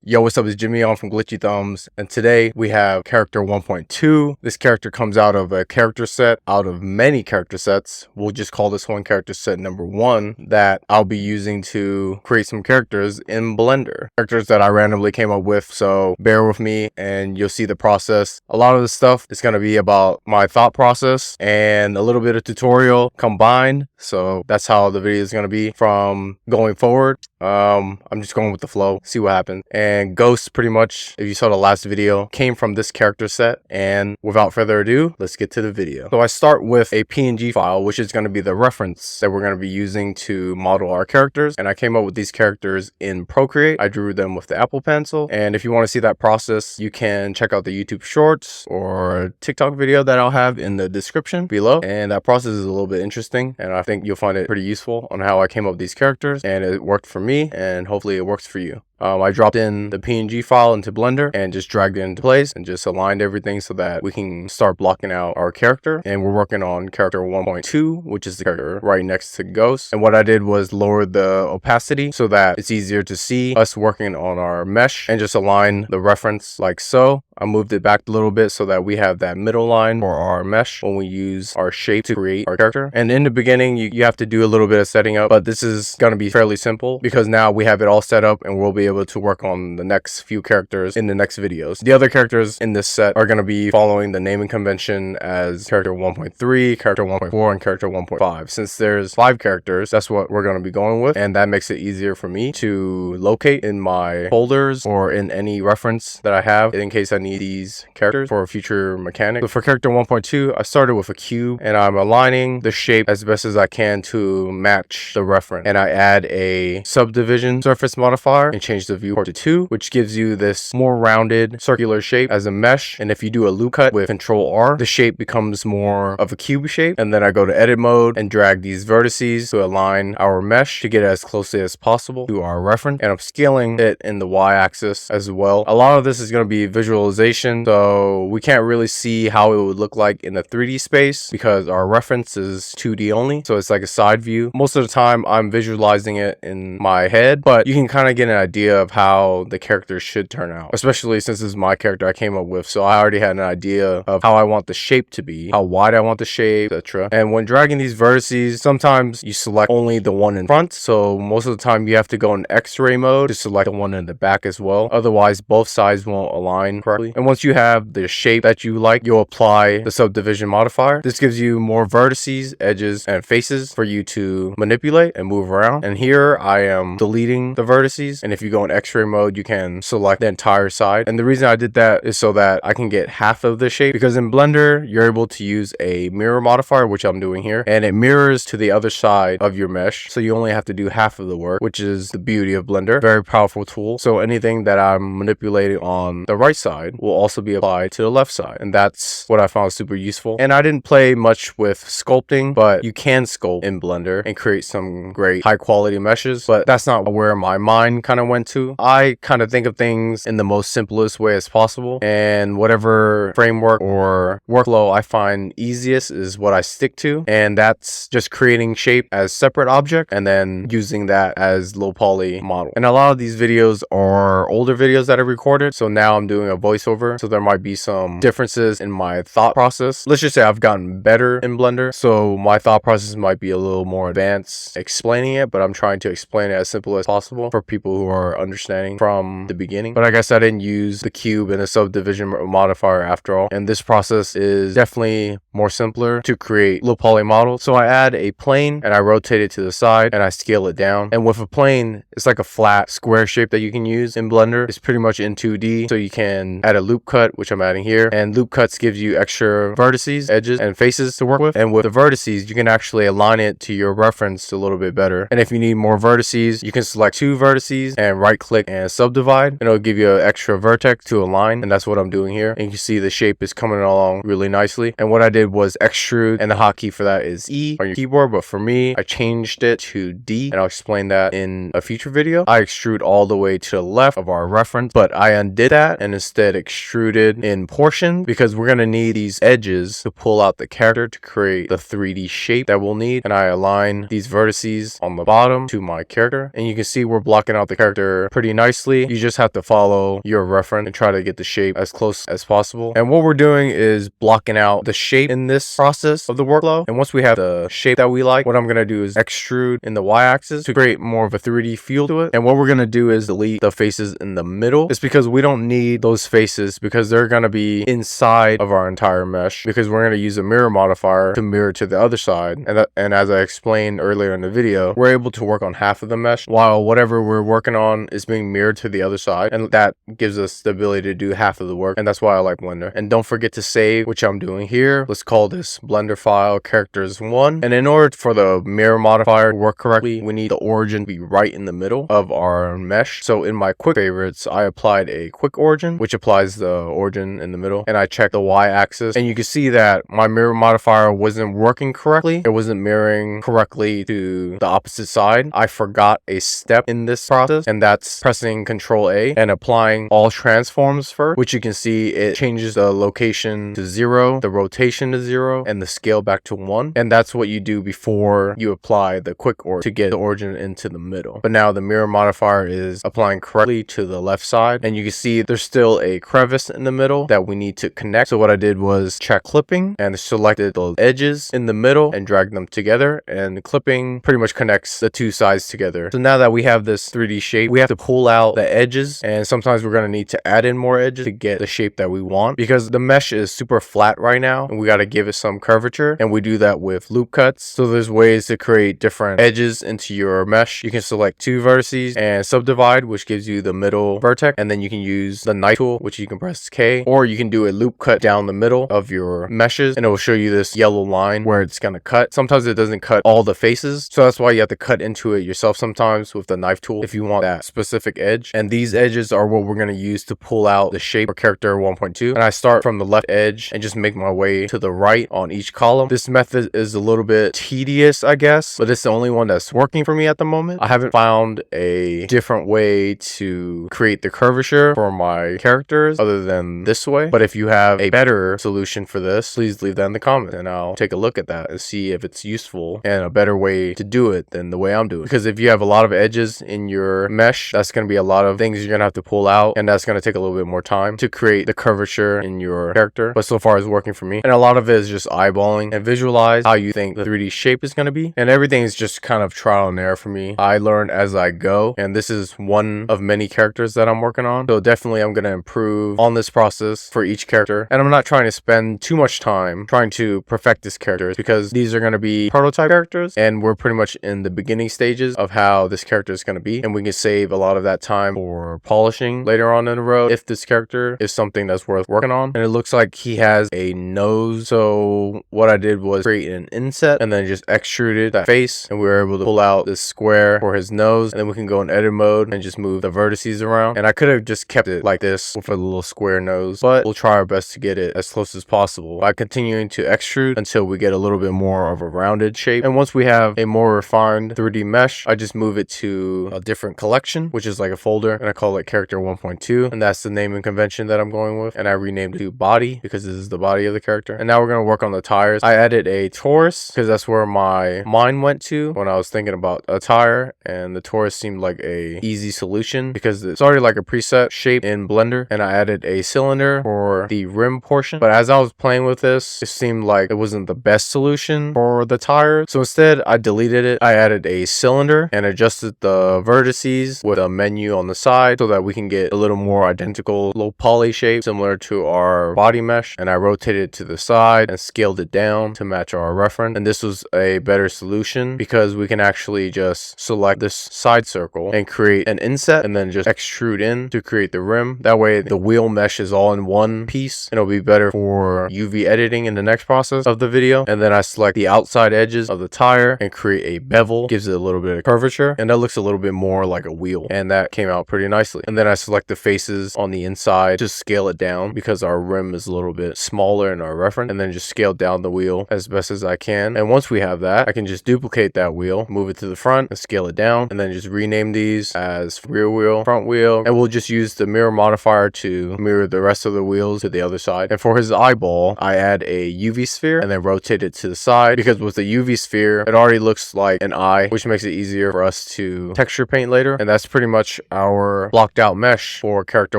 Yo, what's up? It's Jimmy on from Glitchy Thumbs, and today we have character 1.2. This character comes out of a character set, out of many character sets. We'll just call this one character set number 1 that I'll be using to create some characters in Blender. Characters that I randomly came up with, so bear with me and you'll see the process. A lot of the stuff is going to be about my thought process and a little bit of tutorial combined, so that's how the video is going to be from going forward. I'm just going with the flow, see what happens. And Ghost, pretty much, if you saw the last video, came from this character set. And without further ado, let's get to the video. So I start with a PNG file, which is going to be the reference that we're going to be using to model our characters. And I came up with these characters in Procreate. I drew them with the Apple Pencil. And if you want to see that process, you can check out the YouTube Shorts or TikTok video that I'll have in the description below. And that process is a little bit interesting, and I think you'll find it pretty useful on how I came up with these characters. And it worked for me, and hopefully it works for you. I dropped in the PNG file into Blender and just dragged it into place and just aligned everything so that we can start blocking out our character. And we're working on character 1.2, which is the character right next to Ghost. And what I did was lower the opacity so that it's easier to see us working on our mesh, and just align the reference like so. I moved it back a little bit so that we have that middle line for our mesh when we use our shape to create our character. And in the beginning, you have to do a little bit of setting up, but this is going to be fairly simple because now we have it all set up and we'll be able to work on the next few characters in the next videos. The other characters in this set are going to be following the naming convention as character 1.3, character 1.4, and character 1.5. Since there's 5 characters, that's what we're going to be going with, and that makes it easier for me to locate in my folders or in any reference that I have in case I need these characters for a future mechanic. So for character 1.2, I started with a cube and I'm aligning the shape as best as I can to match the reference. And I add a subdivision surface modifier and change the viewport to 2, which gives you this more rounded circular shape as a mesh. And if you do a loop cut with Control R, the shape becomes more of a cube shape. And then I go to edit mode and drag these vertices to align our mesh to get as closely as possible to our reference. And I'm scaling it in the y-axis as well. A lot of this is going to be visualization, so we can't really see how it would look like in the 3D space because our reference is 2D only, so it's like a side view. Most of the time I'm visualizing it in my head, but you can kind of get an idea of how the character should turn out, especially since this is my character I came up with, so I already had an idea of how I want the shape to be, how wide I want the shape, etc. And when dragging these vertices, sometimes you select only the one in front, so most of the time you have to go in X-ray mode to select the one in the back as well, otherwise both sides won't align correctly. And once you have the shape that you like, you'll apply the subdivision modifier. This gives you more vertices, edges, and faces for you to manipulate and move around. And here I am deleting the vertices, and if you go in X-ray mode, you can select the entire side. And the reason I did that is so that I can get half of the shape, because in Blender you're able to use a mirror modifier, which I'm doing here, and it mirrors to the other side of your mesh, so you only have to do half of the work, which is the beauty of Blender. Very powerful tool. So anything that I'm manipulating on the right side will also be applied to the left side, and that's what I found super useful. And I didn't play much with sculpting, but you can sculpt in Blender and create some great high quality meshes, but that's not where my mind kind of went to. I kind of think of things in the most simplest way as possible, and whatever framework or workflow I find easiest is what I stick to, and that's just creating shape as separate object and then using that as low poly model. And a lot of these videos are older videos that I recorded, so now I'm doing a voiceover, so there might be some differences in my thought process. Let's just say I've gotten better in Blender, so my thought process might be a little more advanced explaining it, but I'm trying to explain it as simple as possible for people who are understanding from the beginning. But I guess I didn't use the cube and the subdivision modifier after all, and this process is definitely more simpler to create low poly models. So I add a plane and I rotate it to the side and I scale it down. And with a plane, it's like a flat square shape that you can use in Blender. It's pretty much in 2D, so you can add a loop cut, which I'm adding here, and loop cuts gives you extra vertices, edges, and faces to work with. And with the vertices, you can actually align it to your reference a little bit better. And if you need more vertices, you can select 2 vertices and right click and subdivide, and it'll give you an extra vertex to align, and that's what I'm doing here. And you can see the shape is coming along really nicely. And what I did was extrude, and the hotkey for that is E on your keyboard, but for me I changed it to D, and I'll explain that in a future video. I extrude all the way to the left of our reference, but I undid that and instead extruded in portion, because we're going to need these edges to pull out the character to create the 3D shape that we'll need. And I align these vertices on the bottom to my character, and you can see we're blocking out the character character pretty nicely. You just have to follow your reference and try to get the shape as close as possible. And what we're doing is blocking out the shape in this process of the workflow. And once we have the shape that we like, what I'm going to do is extrude in the y-axis to create more of a 3D feel to it. And what we're going to do is delete the faces in the middle. It's because we don't need those faces because they're going to be inside of our entire mesh, because we're going to use a mirror modifier to mirror to the other side. And as I explained earlier in the video, we're able to work on half of the mesh while whatever we're working on is being mirrored to the other side, and that gives us the ability to do half of the work. And that's why I like Blender. And don't forget to save, which I'm doing here. Let's call this Blender file characters1. And in order for the mirror modifier to work correctly, we need the origin to be right in the middle of our mesh. So in my quick favorites, I applied a quick origin, which applies the origin in the middle, and I checked the y-axis, and you can see that my mirror modifier wasn't working correctly. It wasn't mirroring correctly to the opposite side. I forgot a step in this process, and that's pressing Ctrl A and applying all transforms first, which you can see it changes the location to 0, the rotation to 0, and the scale back to 1. And that's what you do before you apply the quick origin to get the origin into the middle. But now the mirror modifier is applying correctly to the left side, and you can see there's still a crevice in the middle that we need to connect. So what I did was check clipping and selected the edges in the middle and dragged them together, and clipping pretty much connects the two sides together. So now that we have this 3D shape, we have to pull out the edges, and sometimes we're going to need to add in more edges to get the shape that we want, because the mesh is super flat right now and we got to give it some curvature, and we do that with loop cuts. So there's ways to create different edges into your mesh. You can select 2 vertices and subdivide, which gives you the middle vertex, and then you can use the knife tool, which you can press K, or you can do a loop cut down the middle of your meshes, and it will show you this yellow line where it's going to cut. Sometimes it doesn't cut all the faces, so that's why you have to cut into it yourself sometimes with the knife tool if you want that specific edge. And these edges are what we're going to use to pull out the shape for character 1.2. And I start from the left edge and just make my way to the right on each column. This method is a little bit tedious, I guess, but it's the only one that's working for me at the moment. I haven't found a different way to create the curvature for my characters other than this way. But if you have a better solution for this, please leave that in the comments and I'll take a look at that and see if it's useful and a better way to do it than the way I'm doing. Because if you have a lot of edges in your mesh, that's going to be a lot of things you're going to have to pull out, and that's going to take a little bit more time to create the curvature in your character. But so far it's working for me, and a lot of it is just eyeballing and visualize how you think the 3D shape is going to be, and everything is just kind of trial and error for me. I learn as I go, and this is one of many characters that I'm working on, so definitely I'm going to improve on this process for each character. And I'm not trying to spend too much time trying to perfect this character, because these are going to be prototype characters and we're pretty much in the beginning stages of how this character is going to be, and we can save a lot of that time for polishing later on in the road if this character is something that's worth working on. And it looks like he has a nose, so what I did was create an inset and then just extruded that face, and we were able to pull out this square for his nose, and then we can go in edit mode and just move the vertices around. And I could have just kept it like this with a little square nose, but we'll try our best to get it as close as possible by continuing to extrude until we get a little bit more of a rounded shape. And once we have a more refined 3D mesh, I just move it to a different collection, which is like a folder, and I call it character 1.2, and that's the naming convention that I'm going with. And I renamed it to body because this is the body of the character. And now we're going to work on the tires. I added a torus because that's where my mind went to when I was thinking about a tire, and the torus seemed like a easy solution because it's already like a preset shape in Blender. And I added a cylinder for the rim portion, but as I was playing with this, it seemed like it wasn't the best solution for the tire, so instead I deleted it. I added a cylinder and adjusted the vertices with a menu on the side so that we can get a little more identical low poly shape similar to our body mesh, and I rotated it to the side and scaled it down to match our reference. And this was a better solution because we can actually just select this side circle and create an inset and then just extrude in to create the rim. That way the wheel mesh is all in one piece, and it'll be better for UV editing in the next process of the video. And then I select the outside edges of the tire and create a bevel, gives it a little bit of curvature, and that looks a little bit more like a wheel, and that came out pretty nicely. And then I select the faces on the inside to scale it down because our rim is a little bit smaller in our reference, and then just scale down the wheel as best as I can. And once we have that, I can just duplicate that wheel, move it to the front and scale it down, and then just rename these as rear wheel, front wheel, and we'll just use the mirror modifier to mirror the rest of the wheels to the other side. And for his eyeball, I add a UV sphere and then rotate it to the side, because with the UV sphere it already looks like an eye, which makes it easier for us to texture paint later. And that's pretty much our blocked out mesh for character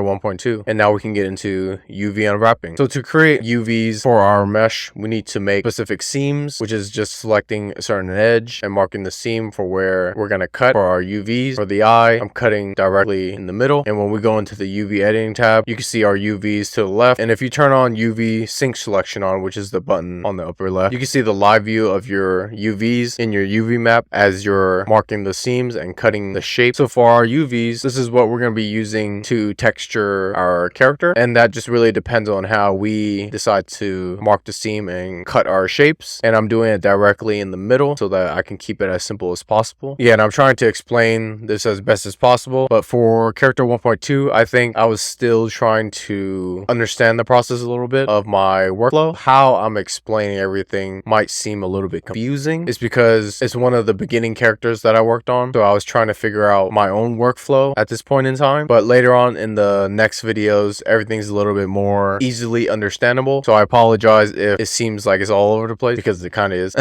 1.2. And now we can get into UV unwrapping. So to create UVs for our mesh, we need to make specific seams, which is just selecting a certain edge and marking the seam for where we're going to cut for our UVs. For the eye, I'm cutting directly in the middle. And when we go into the UV editing tab, you can see our UVs to the left. And if you turn on UV sync selection on, which is the button on the upper left, you can see the live view of your UVs in your UV map as you're marking the seams and cutting the shape. So for our UVs, this is what we're going to be using to texture our character. And that just really depends on how we decide to mark the seam and cut our shapes. And I'm doing it directly in the middle so that I can keep it as simple as possible. Yeah, and I'm trying to explain this as best as possible. But for character 1.2, I think I was still trying to understand the process a little bit of my workflow. How I'm explaining everything might seem a little bit confusing. It's because it's one of the beginning characters that I worked on. So I was trying to figure out my own workflow at this point in time. But later on in the next videos, everything's a little bit more easily understandable. So I apologize if it seems like it's all over the place, because it kind of is.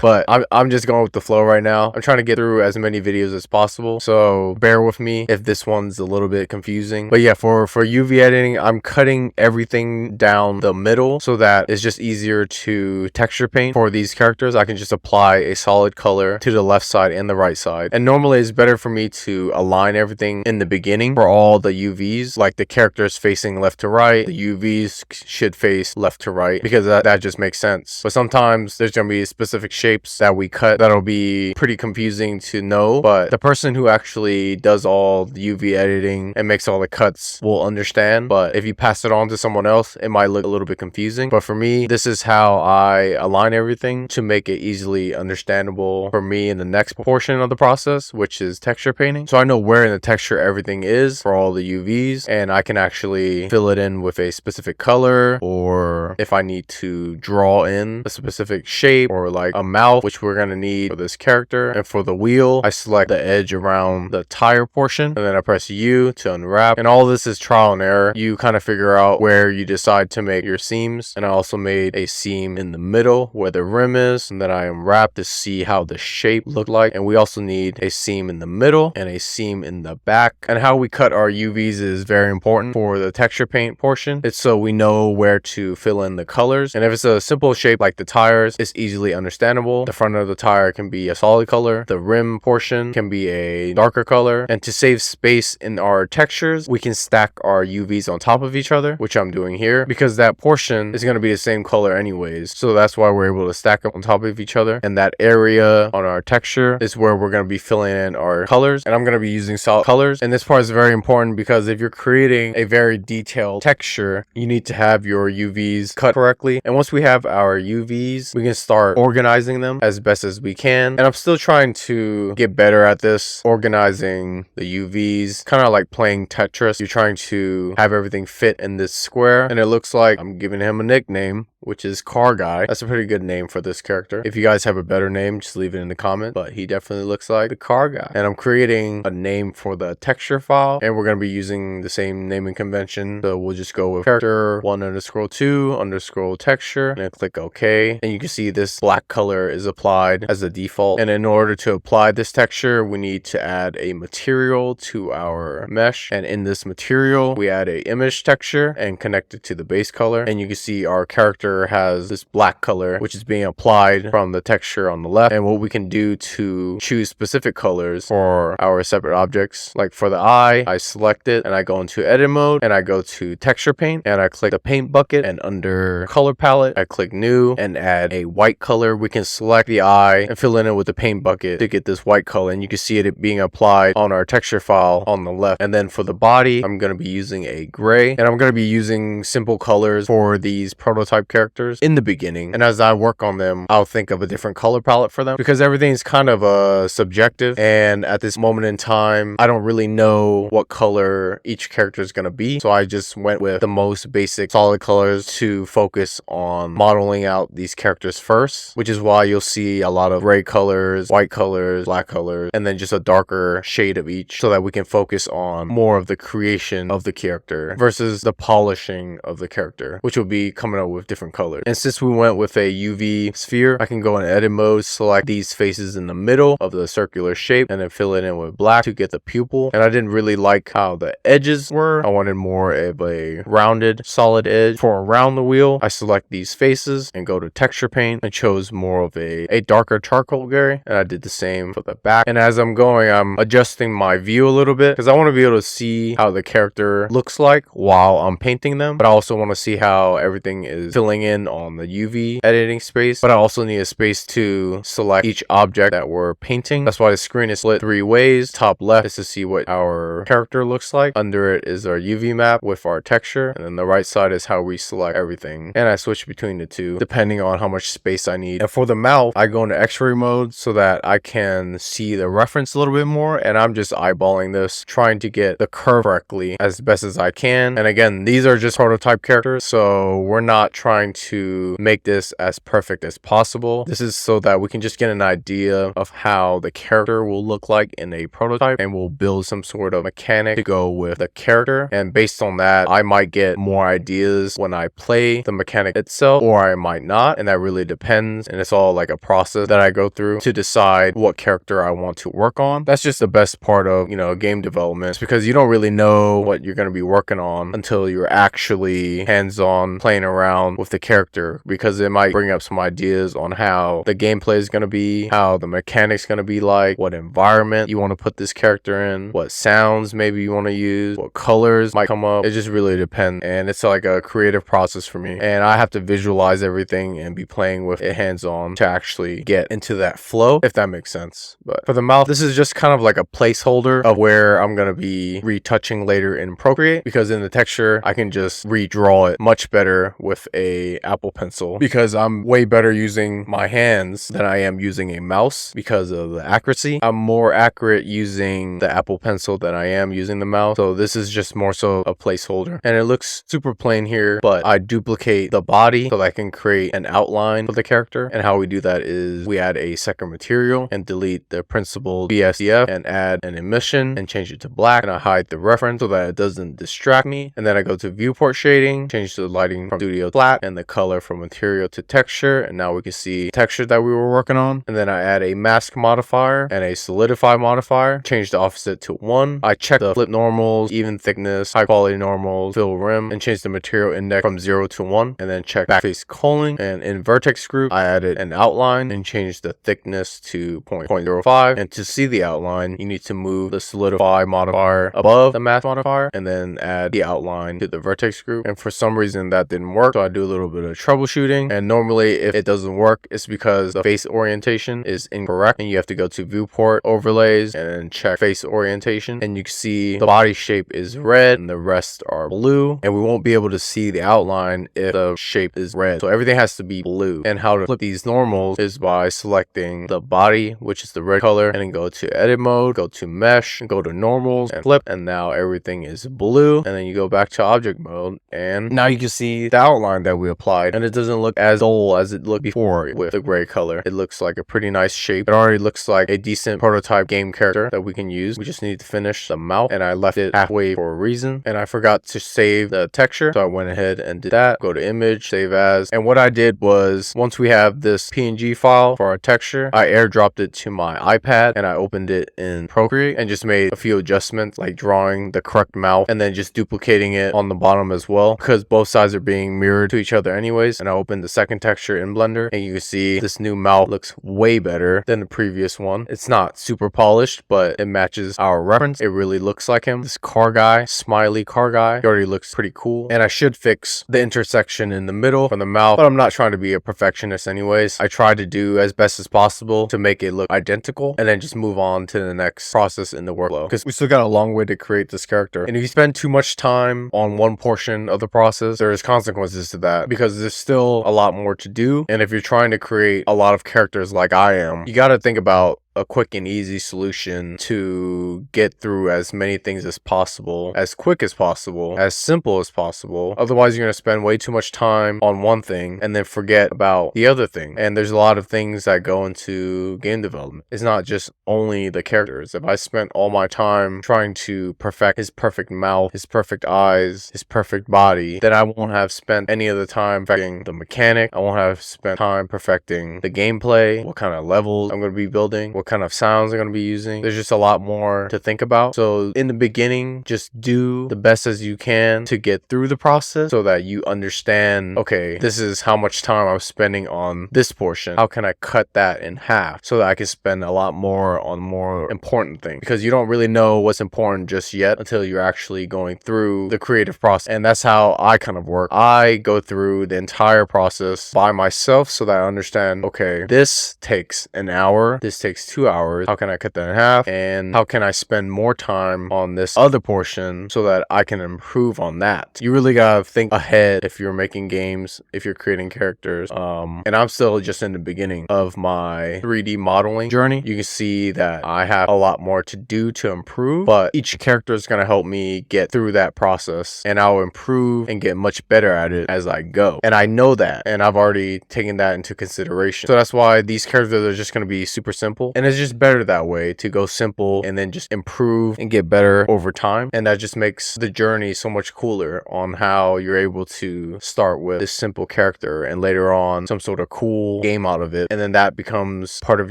But I'm just going with the flow right now. I'm trying to get through as many videos as possible. So bear with me if this one's a little bit confusing. But yeah, for UV editing, I'm cutting everything down the middle so that it's just easier to texture paint. For these characters, I can just apply a solid color to the left side and the right side. And normally it's better for me to align everything in the beginning for all the UVs, like the characters facing left to right, the UVs should face left to right, because that just makes sense. But sometimes there's going to be specific shapes that we cut that'll be pretty confusing to know, but the person who actually does all the UV editing and makes all the cuts will understand. But if you pass it on to someone else, it might look a little bit confusing. But for me, this is how I align everything to make it easily understandable for me in the next portion of the process, which is texture painting. So I know where in the texture everything is for all the UVs, and I can actually fill it in with a specific color, or if I need to draw in a specific shape or like a mouth, which we're going to need for this character. And for the wheel, I select the edge around the tire portion, and then I press U to unwrap. And all this is trial and error. You kind of figure out where you decide to make your seams. And I also made a seam in the middle where the rim is, and then I unwrap to see how the shape looked like. And we also need a seam in the middle and a seam in the back. And how we cut our UVs is very important for the texture paint portion. It's so we know where to fill in the colors. And if it's a simple shape like the tires, it's easily understandable. The front of the tire can be a solid color. The rim portion can be a darker color. And to save space in our textures, we can stack our UVs on top of each other, which I'm doing here, because that portion is going to be the same color anyways. So that's why we're able to stack them on top of each other. And that area on our texture is where we're going to be filling in our colors. And I'm going to be using solid colors. And this part is very important because if you're creating a very detailed texture, you need to have your UVs cut correctly. And once we have our UVs, we can start organizing them as best as we can. And I'm still trying to get better at this, organizing the UVs, kind of like playing Tetris. You're trying to have everything fit in this square, and it looks like I'm giving him a nickname, which is Car Guy. That's a pretty good name for this character. If you guys have a better name, just leave it in the comment, but he definitely looks like the Car Guy. And I'm creating a name for the texture file, and we're going to be using the same naming convention. So we'll just go with character 1_2_texture, and then click OK. And you can see this black color is applied as a default. And in order to apply this texture, we need to add a material to our mesh. And in this material, we add a image texture and connect it to the base color. And you can see our character has this black color, which is being applied from the texture on the left. And what we can do to choose specific colors for our separate objects, like for the eye, I select it and I go into edit mode and I go to texture paint and I click the paint bucket, and under color palette, I click new and add a white color. We can select the eye and fill in it with the paint bucket to get this white color, and you can see it being applied on our texture file on the left. And then for the body, I'm going to be using a gray, and I'm going to be using simple colors for these prototype characters in the beginning. And as I work on them, I'll think of a different color palette for them, because everything's kind of subjective, and at this moment in time, I don't really know what color each character is going to be. So I just went with the most basic solid colors to focus on modeling out these characters first, which is why you'll see a lot of gray colors, white colors, black colors, and then just a darker shade of each, so that we can focus on more of the creation of the character versus the polishing of the character, which will be coming up with different colors. And since we went with a UV sphere, I can go in edit mode, select these faces in the middle of the circular shape, and then fill it in with black to get the pupil. And I didn't really like how the edges were. I wanted more of a rounded, solid edge. For around the wheel, I select these faces and go to texture paint and chose more of a darker charcoal gray. And I did the same for the back. And as I'm going, I'm adjusting my view a little bit because I want to be able to see how the character looks like while I'm painting them. But I also want to see how everything is filling in on the UV editing space. But I also need a space to select each object that we're painting. That's why the screen is split 3 ways. Top left is to see what our character looks like. Under it is our UV map with our texture. And then the right side is how we select everything. And I switch between the two depending on how much space I need. And for the mouth, I go into X-ray mode so that I can see the reference a little bit more. And I'm just eyeballing this, trying to get the curve correctly as best as I can. And again, these are just prototype characters, so we're not trying to make this as perfect as possible. This is so that we can just get an idea of how the character will look like in a prototype, and we'll build some sort of mechanic to go with the character. And based on that, I might get more ideas when I play the mechanic itself, or I might not, and that really depends. And it's all like a process that I go through to decide what character I want to work on. That's just the best part of, game development. It's because you don't really know what you're going to be working on until you're actually hands-on playing around with the character, because it might bring up some ideas on how the gameplay is going to be, how the mechanics going to be like, what environment you want to put this character in, what sounds maybe you want to use, what colors might come up. It just really depends, and it's like a creative process for me, and I have to visualize everything and be playing with it hands-on to actually get into that flow, if that makes sense. But for the mouth, this is just kind of like a placeholder of where I'm going to be retouching later in Procreate, because in the texture I can just redraw it much better with a Apple Pencil, because I'm way better using my hands than I am using a mouse because of the accuracy. I'm more accurate using the Apple Pencil than I am using the mouse, so this is just more so a placeholder. And it looks super plain here, but I duplicate the body so that I can create an outline for the character. And how we do that is we add a second material and delete the principal BSDF and add an emission and change it to black, and I hide the reference so that it doesn't distract me. And then I go to viewport shading, change the lighting from studio to flat and the color from material to texture, and now we can see the texture that we were working on. And then I add a mask modifier and a solidify modifier, change the offset to 1. I check the flip normals, even thickness, high quality normals, fill rim, and change the material index from 0 to 1, and then check backface culling. And in vertex group, I added an outline and changed the thickness to 0.05. And to see the outline, you need to move the solidify modifier above the mask modifier and then add the outline to the vertex group. And for some reason that didn't work, so I do a little bit of troubleshooting. And normally if it doesn't work, it's because the face orientation is incorrect, and you have to go to viewport overlays and then check face orientation, and you can see the body shape is red and the rest are blue, and we won't be able to see the outline if the shape is red, so everything has to be blue. And how to flip these normals is by selecting the body, which is the red color, and then go to edit mode, go to mesh, and go to normals and flip, and now everything is blue. And then you go back to object mode, and now you can see the outline that we applied, and it doesn't look as dull as it looked before with the gray color. It looks like a pretty nice shape. It already looks like a decent prototype game character that we can use. We just need to finish the mouth, and I left it halfway for a reason, and I forgot to save the texture, so I went ahead and did that. Go to image, save as, and what I did was, once we have this PNG file for our texture, I airdropped it to my iPad, and I opened it in Procreate and just made a few adjustments, like drawing the correct mouth and then just duplicating it on the bottom as well, because both sides are being mirrored to each other anyways. And I opened the second texture in Blender, and you can see this new mouth looks way better than the previous one. It's not super polished, but it matches our reference. It really looks like him. This car guy, smiley car guy, he already looks pretty cool. And I should fix the intersection in the middle from the mouth, but I'm not trying to be a perfectionist anyways. I try to do as best as possible to make it look identical, and then just move on to the next process in the workflow, because we still got a long way to create this character. And if you spend too much time on one portion of the process, there's consequences to that, because there's still a lot more to do. And if you're trying to create a lot of characters like I am, you got to think about a quick and easy solution to get through as many things as possible, as quick as possible, as simple as possible. Otherwise, you're going to spend way too much time on one thing and then forget about the other thing. And there's a lot of things that go into game development. It's not just only the characters. If I spent all my time trying to perfect his perfect mouth, his perfect eyes, his perfect body, then I won't have spent any of the time perfecting the mechanic. I won't have spent time perfecting the gameplay, what kind of levels I'm going to be building, what kind of sounds I'm going to be using. There's just a lot more to think about. So in the beginning, just do the best as you can to get through the process so that you understand, okay, this is how much time I'm spending on this portion. How can I cut that in half so that I can spend a lot more on more important things? Because you don't really know what's important just yet until you're actually going through the creative process. And that's how I kind of work. I go through the entire process by myself so that I understand, okay, this takes an hour, this takes 2 hours. How can I cut that in half? And how can I spend more time on this other portion so that I can improve on that? You really gotta think ahead if you're making games, if you're creating characters. And I'm still just in the beginning of my 3D modeling journey. You can see that I have a lot more to do to improve, but each character is gonna help me get through that process, and I'll improve and get much better at it as I go. And I know that, and I've already taken that into consideration. So that's why these characters are just gonna be super simple, and it's just better that way, to go simple and then just improve and get better over time. And that just makes the journey so much cooler on how you're able to start with this simple character and later on some sort of cool game out of it, and then that becomes part of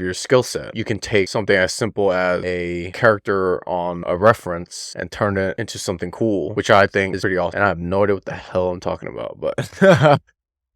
your skill set. You can take something as simple as a character on a reference and turn it into something cool, which I think is pretty awesome. And I have no idea what the hell I'm talking about, but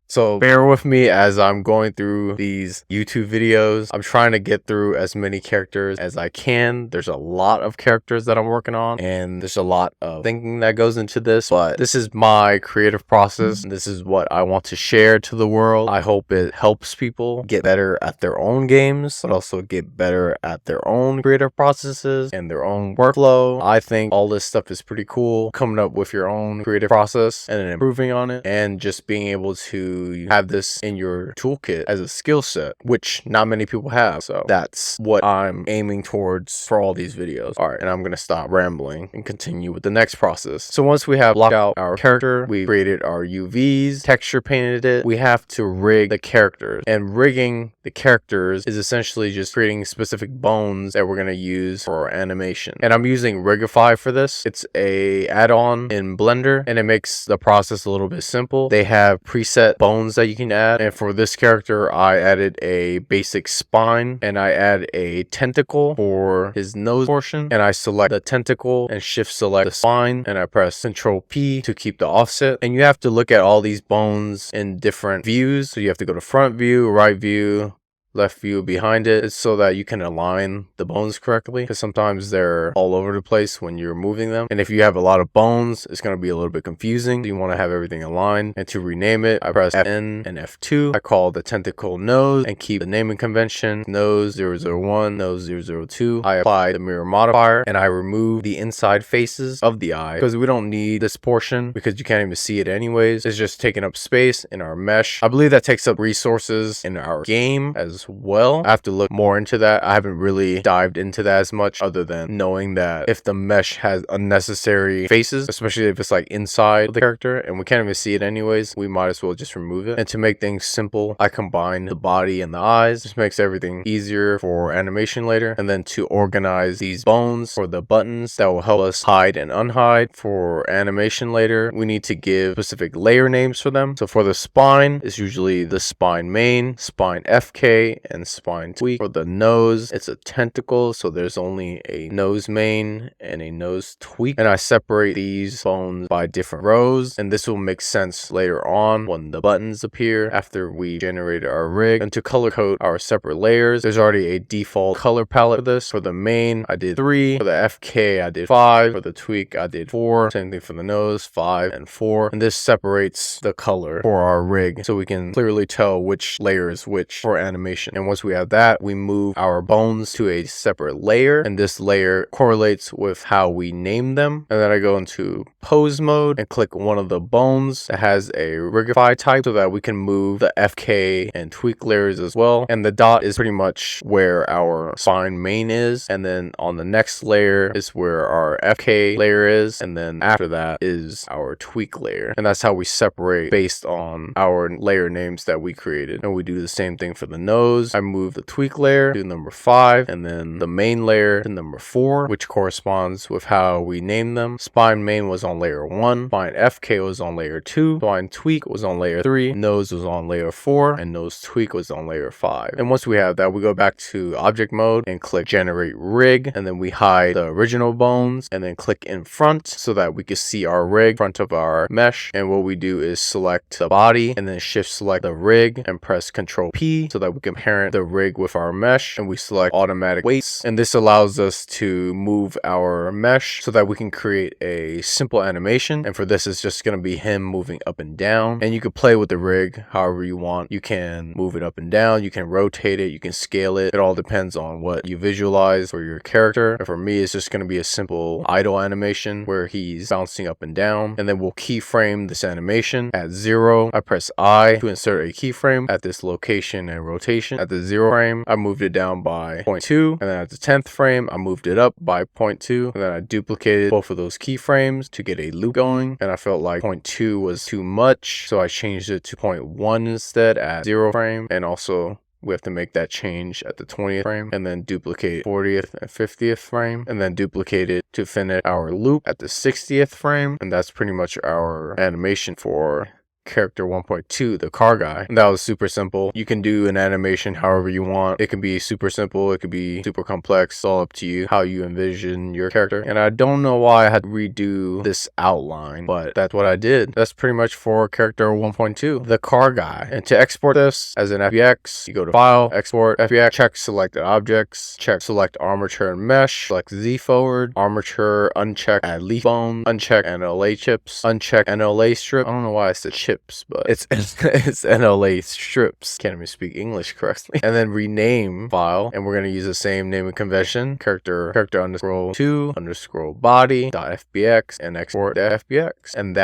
so bear with me as I'm going through these YouTube videos. I'm trying to get through as many characters as I can. There's a lot of characters that I'm working on, and there's a lot of thinking that goes into this, but this is my creative process. And this is what I want to share to the world. I hope it helps people get better at their own games, but also get better at their own creative processes and their own workflow. I think all this stuff is pretty cool. Coming up with your own creative process and then improving on it, and just being able to have this in your toolkit as a skill set, which not many people have. So that's what I'm aiming towards for all these videos. All right, and I'm gonna stop rambling and continue with the next process. So once we have blocked out our character, we created our UVs, texture painted it, we have to rig the characters. And rigging the characters is essentially just creating specific bones that we're gonna use for our animation. And I'm using Rigify for this. It's a add-on in Blender, and it makes the process a little bit simple. They have preset bones that you can add, and for this character I added a basic spine, and I add a tentacle for his nose portion, and I select the tentacle and shift select the spine, and I press Ctrl P to keep the offset. And you have to look at all these bones in different views, so you have to go to front view, right view, left view behind it. It's so that you can align the bones correctly, because sometimes they're all over the place when you're moving them, and if you have a lot of bones, it's going to be a little bit confusing. So you want to have everything aligned. And to rename it, I press Fn and F2. I call the tentacle nose and keep the naming convention nose 001, nose 002. I apply the mirror modifier, and I remove the inside faces of the eye, because we don't need this portion because you can't even see it anyways. It's just taking up space in our mesh. I believe that takes up resources in our game as well. I have to look more into that. I haven't really dived into that as much, other than knowing that if the mesh has unnecessary faces, especially if it's like inside of the character and we can't even see it anyways, we might as well just remove it. And to make things simple, I combine the body and the eyes. This makes everything easier for animation later. And then to organize these bones for the buttons, that will help us hide and unhide for animation later. We need to give specific layer names for them. So for the spine, it's usually the spine main, spine FK, and spine tweak. For the nose, it's a tentacle, so there's only a nose main and a nose tweak. And I separate these bones by different rows, and this will make sense later on when the buttons appear after we generated our rig. And to color code our separate layers, there's already a default color palette for this. For the main, I did 3. For the FK, I did 5. For the tweak, I did 4. Same thing for the nose, 5 and 4. And this separates the color for our rig, so we can clearly tell which layer is which for animation animation. And once we have that, we move our bones to a separate layer, and this layer correlates with how we name them. And then I go into pose mode and click one of the bones that has a Rigify type so that we can move the FK and tweak layers as well. And the dot is pretty much where our spine main is, and then on the next layer is where our FK layer is, and then after that is our tweak layer. And that's how we separate based on our layer names that we created. And we do the same thing for the nose. I move the tweak layer to number 5, and then the main layer to number 4, which corresponds with how we named them. Spine main was on layer 1, spine FK was on layer 2, spine tweak was on layer 3, nose was on layer 4, and nose tweak was on layer 5. And once we have that, we go back to object mode and click generate rig, and then we hide the original bones and then click in front so that we can see our rig in front of our mesh. And what we do is select the body and then shift select the rig and press Ctrl P so that we can parent the rig with our mesh, and we select automatic weights, and this allows us to move our mesh so that we can create a simple animation. And for this, it's just going to be him moving up and down, and you can play with the rig however you want. You can move it up and down, you can rotate it, you can scale it. It all depends on what you visualize for your character. And for me, it's just going to be a simple idle animation where he's bouncing up and down, and then we'll keyframe this animation at 0. I press I to insert a keyframe at this location and rotation. At the 0 frame, I moved it down by 0.2, and then at the 10th frame, I moved it up by 0.2, and then I duplicated both of those keyframes to get a loop going, and I felt like 0.2 was too much, so I changed it to 0.1 instead at 0 frame. And also we have to make that change at the 20th frame, and then duplicate 40th and 50th frame, and then duplicate it to finish our loop at the 60th frame. And that's pretty much our animation for character 1.2, the car guy. And that was super simple. You can do an animation however you want. It can be super simple, it could be super complex. It's all up to you how you envision your character. And I don't know why I had to redo this outline, but that's what I did. That's pretty much for character 1.2, the car guy. And to export this as an FBX, you go to File, Export, FBX, check Selected Objects, check Select Armature and Mesh, select Z Forward, Armature, uncheck Add Leaf Bone, uncheck NLA Chips, uncheck NLA Strip. I don't know why I said chips, but it's NLA strips. Can't even speak English correctly. And then rename file, and we're going to use the same naming convention, character underscore 2 underscore body dot fbx, and export fbx. And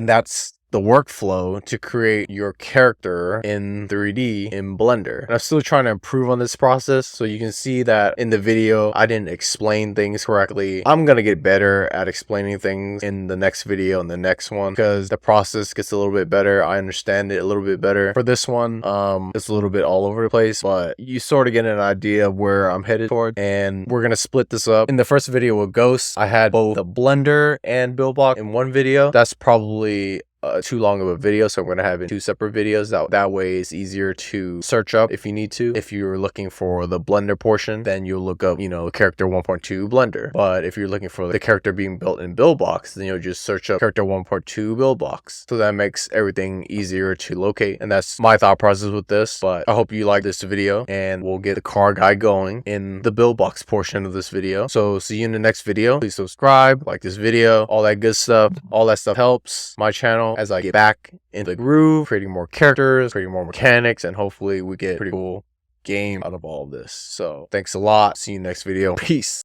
that's the workflow to create your character in 3D in Blender. And I'm still trying to improve on this process, so you can see that in the video I didn't explain things correctly. I'm gonna get better at explaining things in the next video and the next one, because the process gets a little bit better. I understand it a little bit better. For this one, it's a little bit all over the place, but you sort of get an idea of where I'm headed toward. And we're gonna split this up. In the first video with Ghosts, I had both the Blender and Buildbox in one video. That's probably too long of a video, so I'm going to have it in 2 separate videos. That way it's easier to search up if you need to. If you're looking for the Blender portion, then you'll look up, character 1.2 Blender. But if you're looking for the character being built in Buildbox, then you'll just search up character 1.2 Buildbox. So that makes everything easier to locate. And that's my thought process with this. But I hope you like this video, and we'll get the car guy going in the Buildbox portion of this video. So see you in the next video. Please subscribe, like this video, all that good stuff. All that stuff helps my channel as I get back in the groove, creating more characters, creating more mechanics, and hopefully we get a pretty cool game out of all of this. So thanks a lot. See you next video. Peace.